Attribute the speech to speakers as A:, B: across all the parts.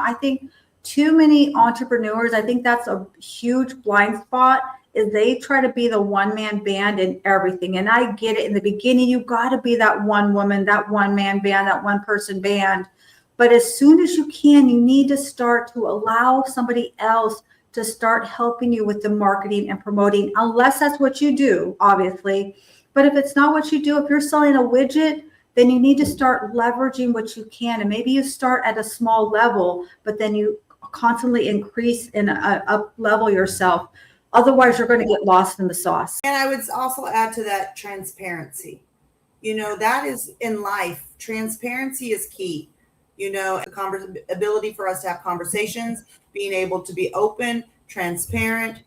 A: I think too many entrepreneurs, I think that's a huge blind spot, is they try to be the one-man band in everything. And I get it. In the beginning, you got to be that one woman, that one-man band, that one-person band. But as soon as you can, you need to start to allow somebody else to start helping you with the marketing and promoting, unless that's what you do, obviously. But if it's not what you do, if you're selling a widget, then you need to start leveraging what you can. And maybe you start at a small level, but then you constantly increase and up level yourself. Otherwise, you're going to get lost in the sauce.
B: And I would also add to that transparency. That is in life. Transparency is key. The ability for us to have conversations, being able to be open, transparent,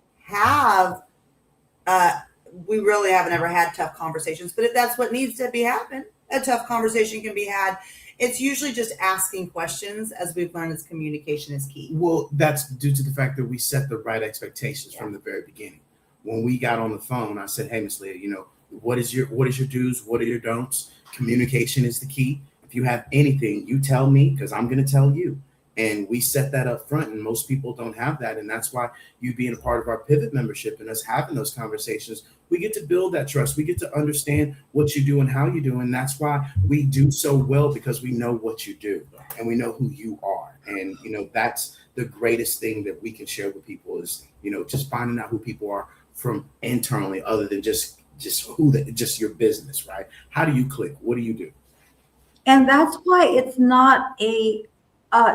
B: we really haven't ever had tough conversations, but if that's what needs to be happen, a tough conversation can be had. It's usually just asking questions. As we've learned, as communication is key.
C: Well, that's due to the fact that we set the right expectations from the very beginning. When we got on the phone, I said, hey, Miss Leah, what is your do's? What are your don'ts? Communication is the key. If you have anything, you tell me, because I'm going to tell you. And we set that up front, and most people don't have that. And that's why you being a part of our Pivot membership and us having those conversations, we get to build that trust. We get to understand what you do and how you do. And that's why we do so well, because we know what you do and we know who you are. And, that's the greatest thing that we can share with people is, just finding out who people are from internally, other than just your business, right? How do you click? What do you do?
A: And that's why it's not a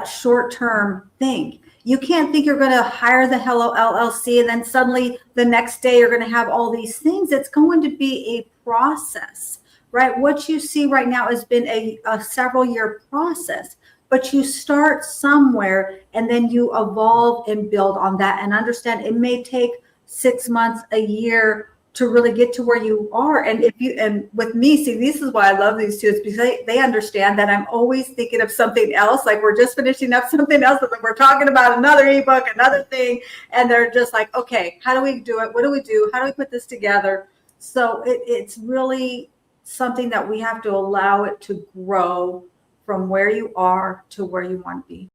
A: short-term thing. You can't think you're going to hire the HELLO LLC and then suddenly the next day you're going to have all these things. It's going to be a process, right? What you see right now has been a several-year process, but you start somewhere and then you evolve and build on that, and understand it may take 6 months, a year to really get to where you are. And with me, see, this is why I love these two, is because they understand that I'm always thinking of something else. Like, we're just finishing up something else, like we're talking about another ebook, another thing, and they're just like, okay, how do we do it? What do we do? How do we put this together? So it's really something that we have to allow it to grow from where you are to where you want to be.